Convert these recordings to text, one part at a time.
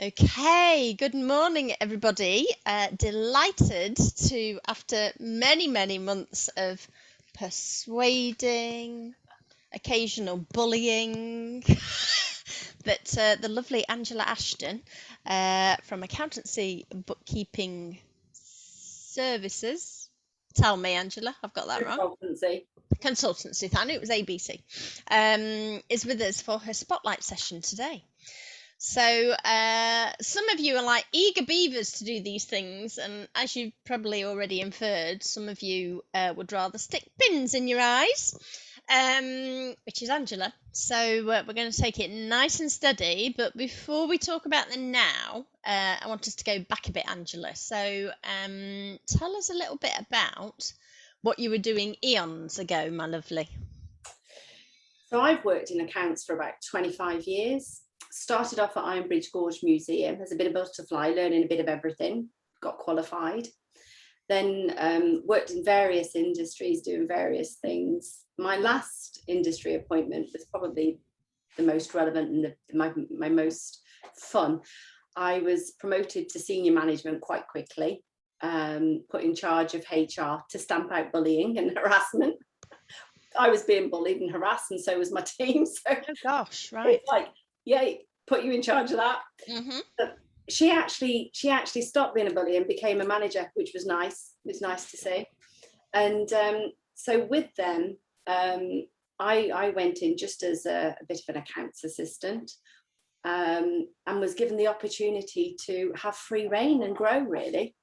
Okay, good morning, everybody. Delighted to, after many months of persuading, occasional bullying, that the lovely Angela Ashton from Accountancy Bookkeeping Services. Tell me, Angela, I've got that wrong. Consultancy. Consultancy, I knew it was ABC, is with us for her spotlight session today. So some of you are like eager beavers to do these things, and as you've probably already inferred, some of you would rather stick pins in your eyes, which is Angela. So we're going to take it nice and steady, but before we talk about the now, I want us to go back a bit, Angela. So tell us a little bit about what you were doing eons ago, my lovely. So I've worked in accounts for about 25 years. Started off at Ironbridge Gorge Museum as a bit of butterfly, learning a bit of everything, got qualified. Then worked in various industries, doing various things. My last industry appointment was probably the most relevant and my most fun. I was promoted to senior management quite quickly, put in charge of HR to stamp out bullying and harassment. I was being bullied and harassed, and so was my team. So Oh gosh, right. it's like, yeah, put you in charge of that. Mm-hmm. But she actually stopped being a bully and became a manager, which was nice. It was nice to see. And so with them, I went in just as a bit of an accounts assistant, and was given the opportunity to have free reign and grow, really.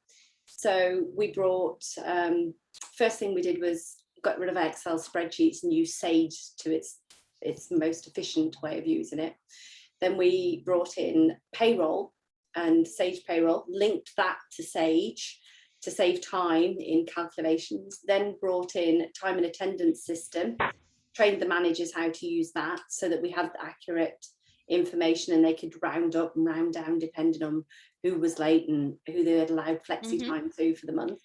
So we brought, first thing we did was got rid of Excel spreadsheets and used Sage to its most efficient way of using it. Then we brought in payroll and Sage Payroll, linked that to Sage to save time in calculations. Then brought in time and attendance system, trained the managers how to use that so that we had accurate information and they could round up and round down depending on who was late and who they had allowed flexi time to for the month.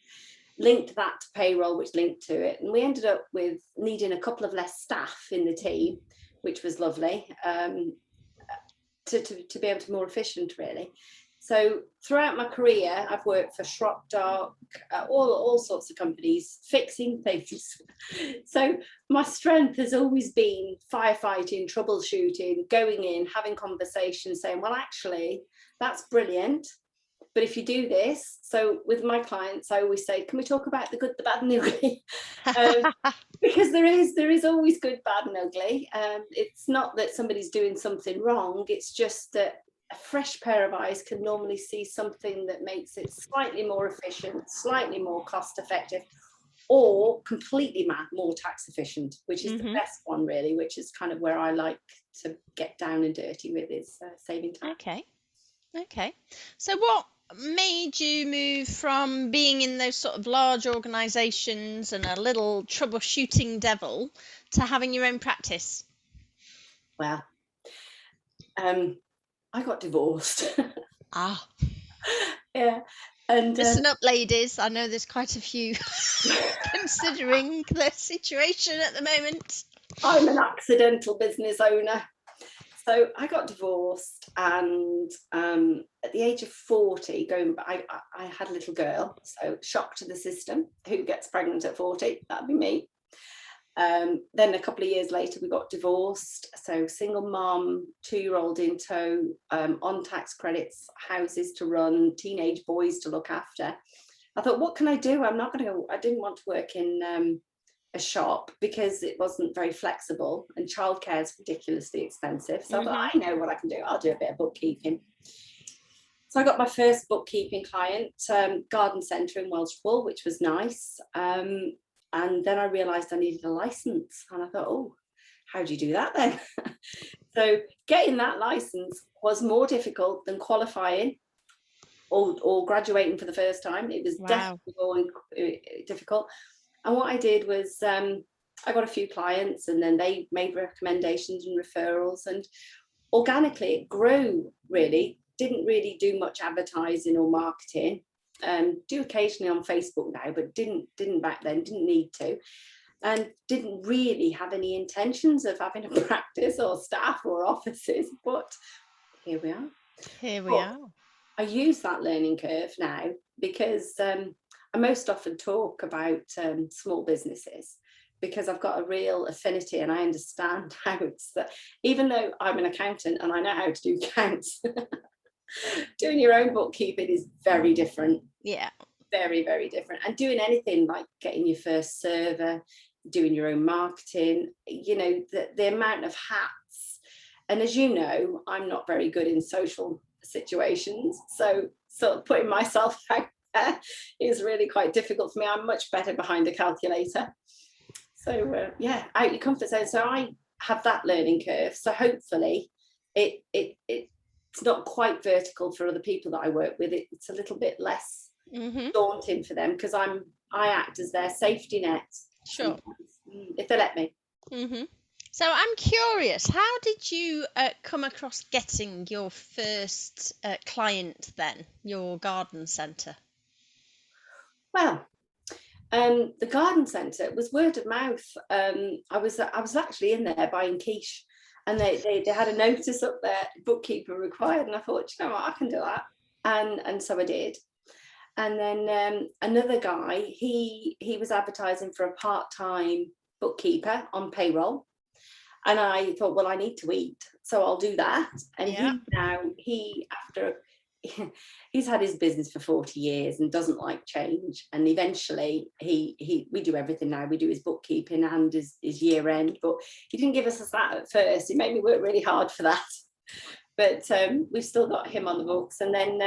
Linked that to payroll, which linked to it, and we ended up with needing a couple of less staff in the team, which was lovely, to be able to be more efficient, really. So throughout my career, I've worked for Schrock Dark, all sorts of companies, fixing things. So my strength has always been firefighting, troubleshooting, going in, having conversations, saying, well, actually, that's brilliant. But if you do this, so with my clients, I always say, can we talk about the good, the bad and the ugly? Because there is always good, bad and ugly. It's not that somebody's doing something wrong. It's just that a fresh pair of eyes can normally see something that makes it slightly more efficient, slightly more cost effective, or completely more tax efficient, which is the best one, really, which is kind of where I like to get down and dirty with, is saving tax. Okay. So what made you move from being in those sort of large organizations and a little troubleshooting devil to having your own practice? Well, I got divorced. Yeah. And listen up, ladies. I know there's quite a few considering the situation at the moment. I'm an accidental business owner. So I got divorced, and at the age of 40, I had a little girl. So shock to the system. Who gets pregnant at 40? That'd be me. Then a couple of years later, we got divorced. So single mom, 2-year-old in tow, on tax credits, houses to run, teenage boys to look after. I thought, what can I do? I didn't want to work in a shop because it wasn't very flexible, and childcare is ridiculously expensive. So I thought, I know what I can do. I'll do a bit of bookkeeping. So I got my first bookkeeping client, garden centre in Welshpool, which was nice. And then I realised I needed a licence, and I thought, oh, how do you do that then? So getting that licence was more difficult than qualifying or graduating for the first time. It was definitely more difficult. And what I did was I got a few clients, and then they made recommendations and referrals, and organically it grew, really. Didn't really do much advertising or marketing. Do occasionally on Facebook now, but didn't back then, didn't need to, and didn't really have any intentions of having a practice or staff or offices, but here we are. Here we But are. I use that learning curve now because I most often talk about small businesses because I've got a real affinity and I understand how it's that, even though I'm an accountant and I know how to do accounts, doing your own bookkeeping is very different. Yeah. Very, very different. And doing anything like getting your first server, doing your own marketing, you know, the amount of hats. And as you know, I'm not very good in social situations. So sort of putting myself out there is really quite difficult for me. I'm much better behind a calculator. So yeah, out your comfort zone. So I have that learning curve. So hopefully it's not quite vertical for other people that I work with. It's a little bit less daunting for them because I act as their safety net. Sure. If they let me. So I'm curious, how did you come across getting your first client then, your garden centre? Well, the garden centre was word of mouth. I was actually in there buying quiche, and they had a notice up there, bookkeeper required, and I thought, you know what, I can do that, and so I did. And then another guy, he was advertising for a part-time bookkeeper on payroll. And I thought, well, I need to eat, so I'll do that. And he's had his business for 40 years and doesn't like change. And eventually we do everything now. We do his bookkeeping and his year end, but he didn't give us that at first. He made me work really hard for that. But we've still got him on the books. And then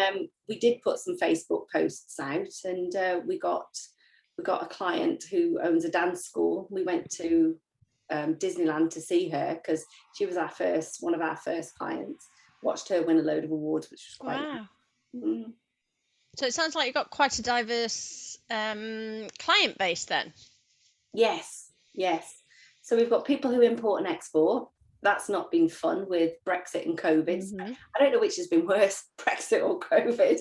we did put some Facebook posts out, and we got a client who owns a dance school. We went to Disneyland to see her because she was one of our first clients. Watched her win a load of awards, which was quite wow. So it sounds like you've got quite a diverse client base then. Yes. So we've got people who import and export. That's not been fun with Brexit and COVID. I don't know which has been worse, Brexit or COVID.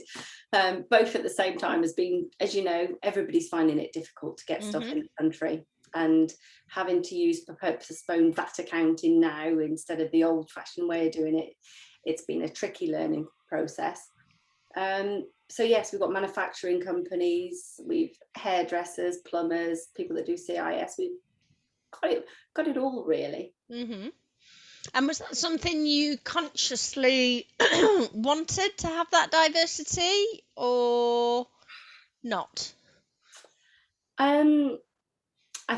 Both at the same time has been, as you know, everybody's finding it difficult to get stuff in the country, and having to use postponed VAT accounting now instead of the old-fashioned way of doing it. It's been a tricky learning process. So yes, we've got manufacturing companies, we've hairdressers, plumbers, people that do CIS. We've got it all really. And was that something you consciously wanted to have that diversity or not? I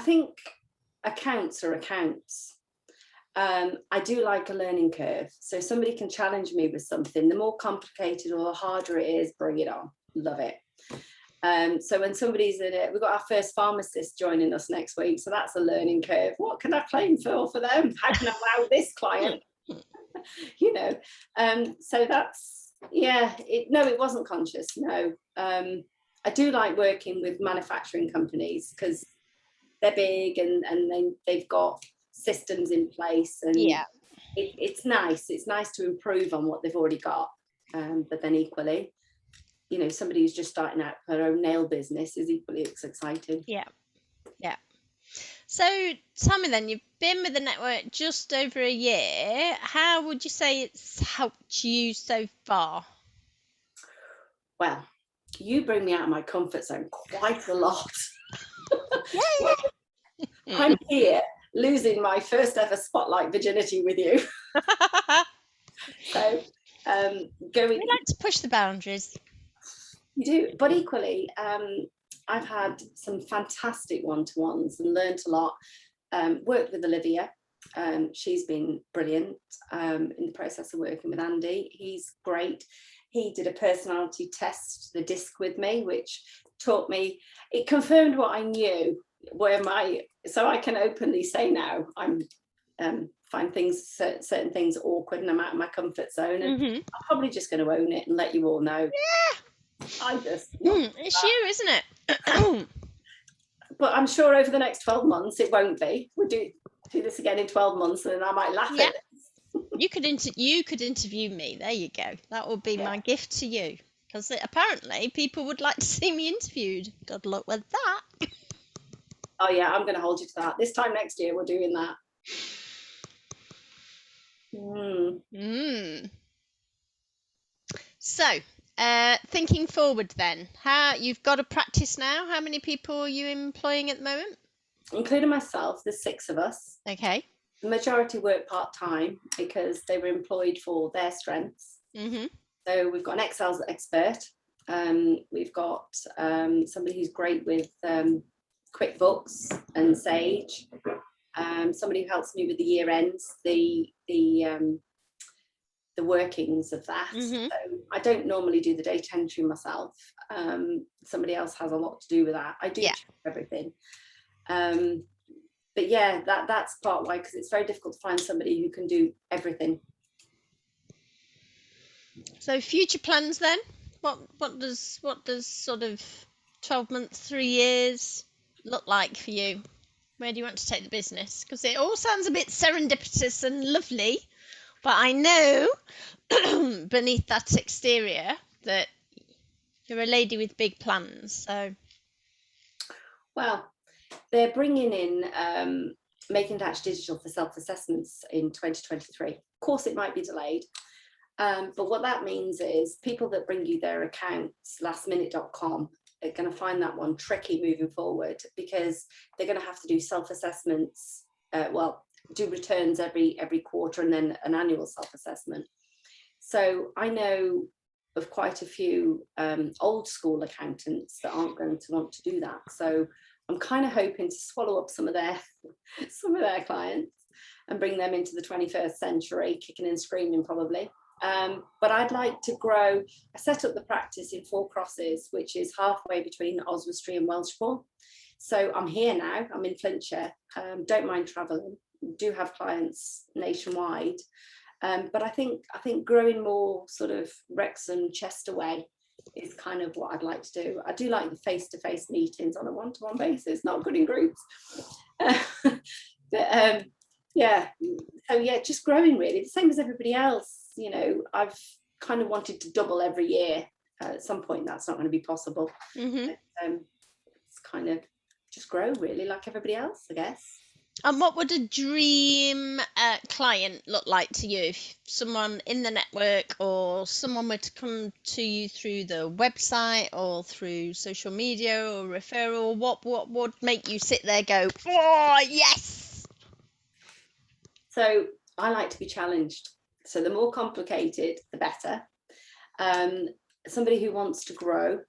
think accounts are accounts. I do like a learning curve. So somebody can challenge me with something. The more complicated or the harder it is, bring it on. Love it. So when somebody's in it, we've got our first pharmacist joining us next week. So that's a learning curve. What can I claim for them? How can I wow this client? You know, so that's, yeah, it wasn't conscious. No. I do like working with manufacturing companies because they're big and they've got systems in place, and it's nice to improve on what they've already got, but then equally, you know, somebody who's just starting out their own nail business is equally exciting. Yeah. So tell me then, you've been with the network just over a year. How would you say it's helped you so far? Well, you bring me out of my comfort zone quite a lot. I'm here losing my first ever spotlight virginity with you. So we like to push the boundaries. You do, but equally, I've had some fantastic one-to-ones and learned a lot. Worked with Olivia. She's been brilliant in the process of working with Andy. He's great. He did a personality test, the disc, with me, which taught me, it confirmed what I knew, so I can openly say now I'm find certain things awkward and I'm out of my comfort zone, and I'm probably just going to own it and let you all know. It's you, isn't it? But I'm sure over the next 12 months it won't be. We'll do this again in 12 months and I might laugh at it. You could interview me. There you go. That would be my gift to you, because apparently people would like to see me interviewed. Good luck with that. Oh yeah, I'm going to hold you to that. This time next year we're doing that. So, thinking forward then, how you've got a practice now. How many people are you employing at the moment? Including myself, there's 6 of us. Okay. The majority work part-time because they were employed for their strengths. Mm-hmm. So we've got an Excel expert. We've got somebody who's great with QuickBooks and Sage. Somebody who helps me with the year ends, the workings of that. Mm-hmm. So I don't normally do the data entry myself. Somebody else has a lot to do with that. I do check everything. But yeah, that's part why, because it's very difficult to find somebody who can do everything. So future plans then? What does sort of 12 months, 3 years look like for you? Where do you want to take the business? Because it all sounds a bit serendipitous and lovely, but I know beneath that exterior that you're a lady with big plans. So, well, they're bringing in Making Dash Digital for self-assessments in 2023. Of course, it might be delayed. But what that means is people that bring you their accounts, lastminute.com, are going to find that one tricky moving forward, because they're going to have to do self-assessments, do returns every quarter, and then an annual self-assessment. So I know of quite a few old school accountants that aren't going to want to do that. So I'm kind of hoping to swallow up some of their clients and bring them into the 21st century, kicking and screaming probably. But I'd like to grow. I set up the practice in Four Crosses, which is halfway between Oswestry and Welshbourne. So I'm here now. I'm in Flintshire. Don't mind travelling. Do have clients nationwide. But I think growing more sort of Wrexham, Chester way is kind of what I'd like to do. I do like the face-to-face meetings on a one-to-one basis, not good in groups. But yeah, so yeah, just growing really, the same as everybody else. You know, I've kind of wanted to double every year. At some point, that's not going to be possible. mm-hmm. But, it's kind of just grow really, like everybody else, I guess. And what would a dream client look like to you? If someone in the network or someone were to come to you through the website or through social media or referral, what would make you sit there go, oh, yes? So I like to be challenged. So the more complicated, the better. Somebody who wants to grow.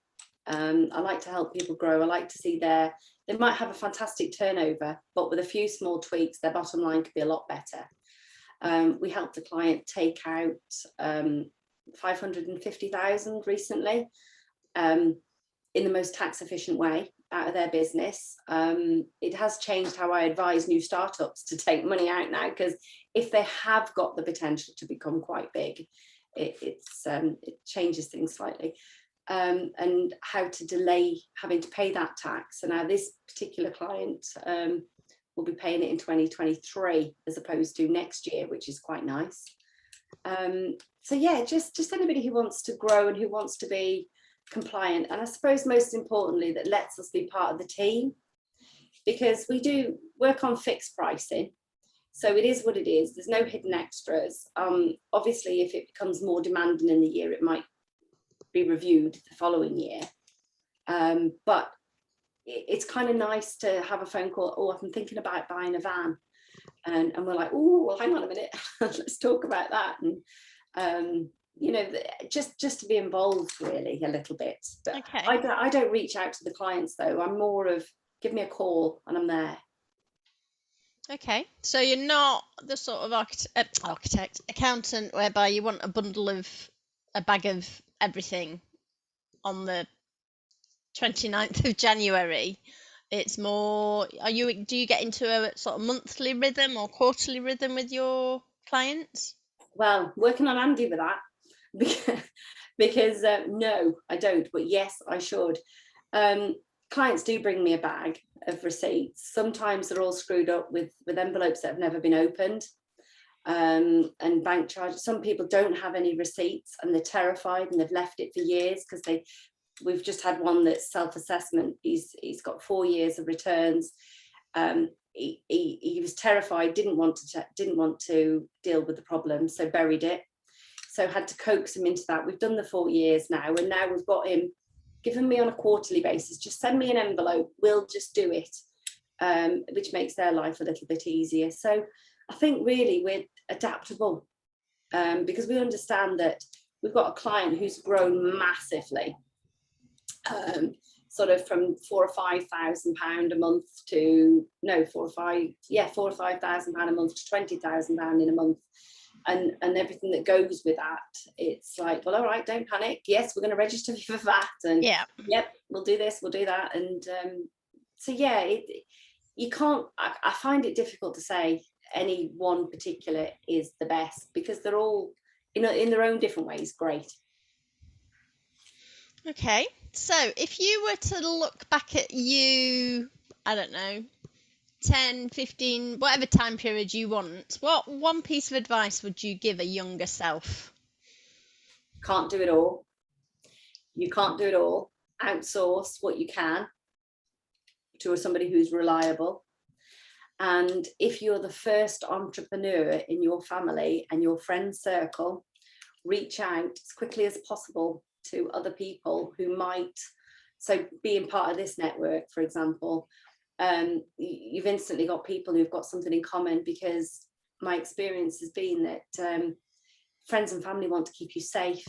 I like to help people grow. I like to see they might have a fantastic turnover, but with a few small tweaks, their bottom line could be a lot better. We helped a client take out 550,000 recently in the most tax efficient way out of their business. It has changed how I advise new startups to take money out now, because if they have got the potential to become quite big, it changes things slightly. And how to delay having to pay that tax. And now this particular client will be paying it in 2023 as opposed to next year, which is quite nice. So yeah, just anybody who wants to grow and who wants to be compliant, and I suppose most importantly that lets us be part of the team, because we do work on fixed pricing. So it is what it is. There's no hidden extras. Obviously, if it becomes more demanding in the year, it might be reviewed the following year. But it's kind of nice to have a phone call. Oh, I'm thinking about buying a van. And we're like, oh, well, hang on a minute. Let's talk about that. And, you know, just to be involved really a little bit. But Okay. I don't reach out to the clients though. I'm more of, give me a call and I'm there. Okay, so you're not the sort of accountant whereby you want a bag of everything on the 29th of January. It's more, do you get into a sort of monthly rhythm or quarterly rhythm with your clients? Well, working on Andy with that, because no, I don't, but yes, I should. Clients do bring me a bag of receipts. Sometimes they're all screwed up with envelopes that have never been opened, and bank charges. Some people don't have any receipts and they're terrified and they've left it for years, because we've just had one that's self-assessment. He's got 4 years of returns. He was terrified, didn't want to deal with the problem, so buried it. so had to coax him into that. We've done the 4 years now, and now we've got him given me on a quarterly basis, just send me an envelope, we'll just do it, which makes their life a little bit easier. So I think really we're adaptable, because we understand that we've got a client who's grown massively, sort of from £4,000 or £5,000 a month to £4,000 or £5,000 a month to £20,000 in a month, and everything that goes with that. It's like, well, all right, don't panic. Yes, we're going to register you for VAT, and Yeah. yep, we'll do this, we'll do that, and so yeah, you can't. I find it difficult to say any one particular is the best, because they're all in their own different ways great. Okay, so if you were to look back at you, I don't know, 10, 15, whatever time period you want, what one piece of advice would you give a younger self? Can't do it all. You can't do it all. Outsource what you can to somebody who's reliable. And if you're the first entrepreneur in your family and your friend circle, reach out as quickly as possible to other people who might, so being part of this network, for example, you've instantly got people who've got something in common, because my experience has been that friends and family want to keep you safe.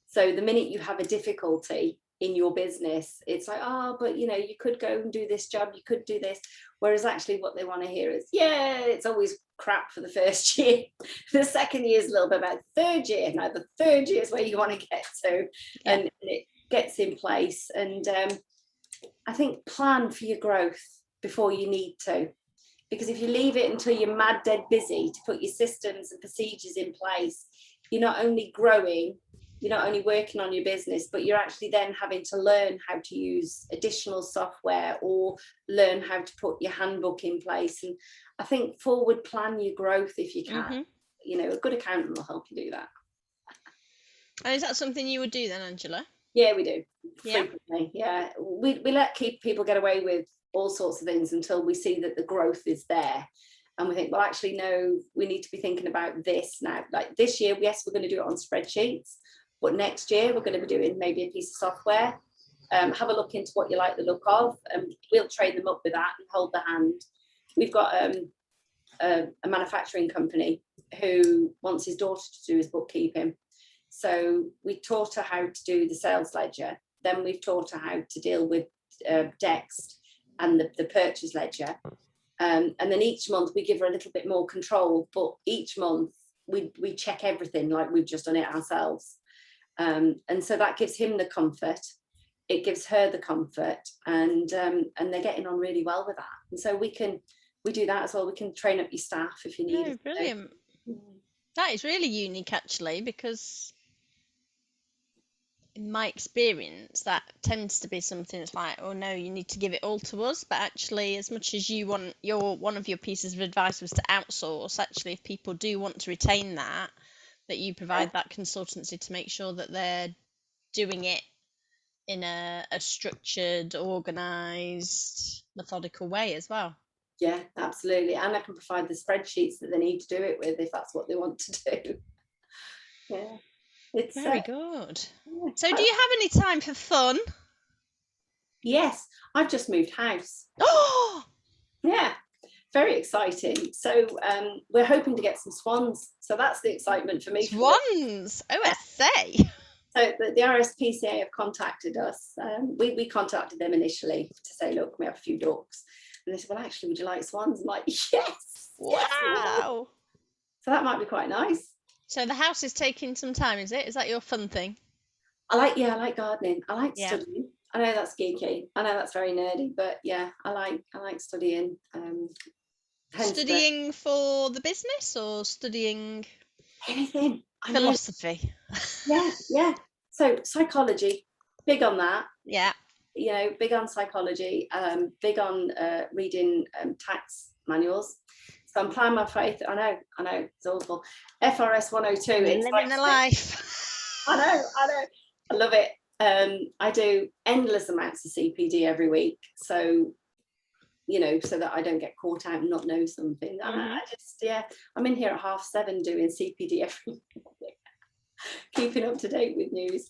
So the minute you have a difficulty in your business, it's like, oh, but you could go and do this job, you could do this. Whereas actually what they want to hear is, yeah, it's always crap for the first year. The second year is a little bit about the third year. Now the third year is where you want to get to, and it gets in place. And I think plan for your growth before you need to, because if you leave it until you're mad dead busy to put your systems and procedures in place, you're not only growing, you're not only working on your business, but you're actually then having to learn how to use additional software or learn how to put your handbook in place. And I think forward plan your growth if you can. A good accountant will help you do that. And is that something you would do then, Angela? Yeah, we do. Frequently. Yeah. We let people get away with all sorts of things until we see that the growth is there. And we think, well, actually, no, we need to be thinking about this now. Like this year, yes, we're going to do it on spreadsheets. But next year, we're going to be doing maybe a piece of software. Have a look into what you like the look of, and we'll train them up with that and hold the hand. We've got a manufacturing company who wants his daughter to do his bookkeeping. So we taught her how to do the sales ledger. Then we've taught her how to deal with Dext and the purchase ledger. And then each month we give her a little bit more control. But each month we check everything like we've just done it ourselves. And so that gives him the comfort. It gives her the comfort, and they're getting on really well with that. And so we do that as well. We can train up your staff if you need. Brilliant. That is really unique, actually, because in my experience, that tends to be something that's like, oh no, you need to give it all to us. But actually, as much as you want one of your pieces of advice was to outsource, actually, if people do want to retain that you provide that consultancy to make sure that they're doing it in a structured, organised, methodical way as well. Yeah, absolutely. And I can provide the spreadsheets that they need to do it with if that's what they want to do. Yeah. It's very good. Yeah. So do you have any time for fun? Yes, I've just moved house. Oh! Yeah, very exciting. So we're hoping to get some swans. So that's the excitement for me. Swans! OSA! So the RSPCA have contacted us. We contacted them initially to say, look, we have a few ducks. And they said, well, actually, would you like swans? I'm like, yes. Wow. Yes. So that might be quite nice. So the house is taking some time, is it? Is that your fun thing? I like gardening. I like studying. I know that's geeky. I know that's very nerdy, but yeah, I like studying. Studying for the business or studying anything? Philosophy. Yeah. So psychology, big on that. Yeah. Big on psychology. Big on reading tax manuals. So I'm applying my faith. I know, it's awful. FRS 102. It's living the life. I know. I love it. I do endless amounts of CPD every week. So, so that I don't get caught out and not know something. And I just, I'm in here at 7:30 doing CPD every week. keeping up to date with news.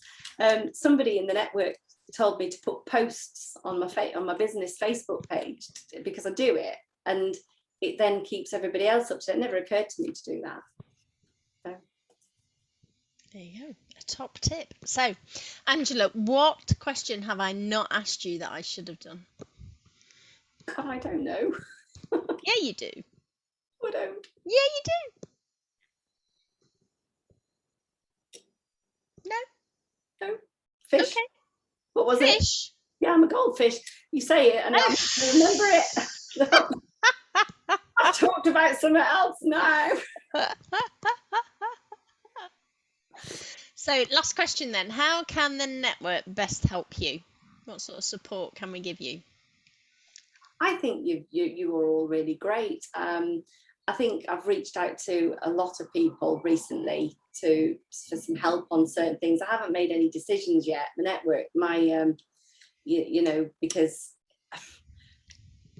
Somebody in the network told me to put posts on my business Facebook page because I do it, and it then keeps everybody else up to date. It never occurred to me to do that. So. There you go, a top tip. So, Angela, what question have I not asked you that I should have done? God, I don't know. Yeah, you do. I don't. Yeah, you do. No. No. Fish. Okay. What was it? Fish. Yeah, I'm a goldfish. You say it and I remember it. I've talked about something else now. So, last question then. How can the network best help you? What sort of support can we give you? I think you are all really great. I think I've reached out to a lot of people recently for some help on certain things. I haven't made any decisions yet. The network, because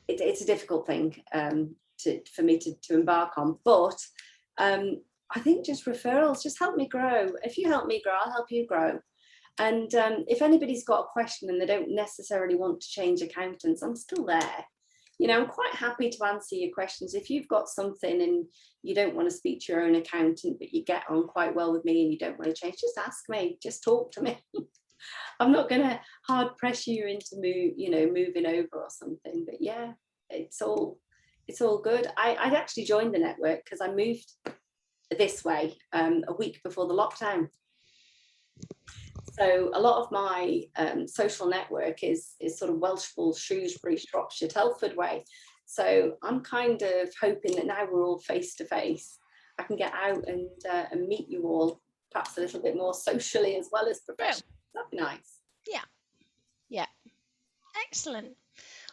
it's a difficult thing for me to embark on. But I think just referrals just help me grow. If you help me grow, I'll help you grow. And if anybody's got a question and they don't necessarily want to change accountants, I'm still there. I'm quite happy to answer your questions. If you've got something and you don't want to speak to your own accountant, but you get on quite well with me and you don't want to change, just ask me, just talk to me. I'm not going to hard pressure you into moving over or something. But yeah, it's all good. I'd actually joined the network because I moved this way a week before the lockdown. So a lot of my social network is sort of Welshpool, Shrewsbury, Shropshire, Telford way. So I'm kind of hoping that now we're all face to face, I can get out and meet you all, perhaps a little bit more socially as well as professionally. That'd be nice. Yeah. Excellent.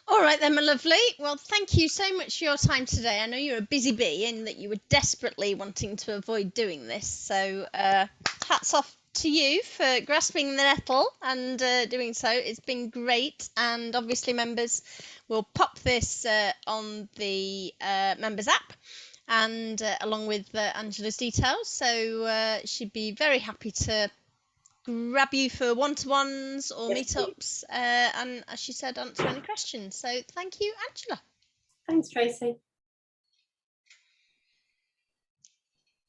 All right then, my lovely. Well, thank you so much for your time today. I know you're a busy bee and that you were desperately wanting to avoid doing this. So hats off to you for grasping the nettle and doing so. It's been great. And obviously, members, will pop this on the members app and along with Angela's details. So she'd be very happy to grab you for one-to-ones or meetups and, as she said, answer any questions. So thank you, Angela. Thanks, Tracy.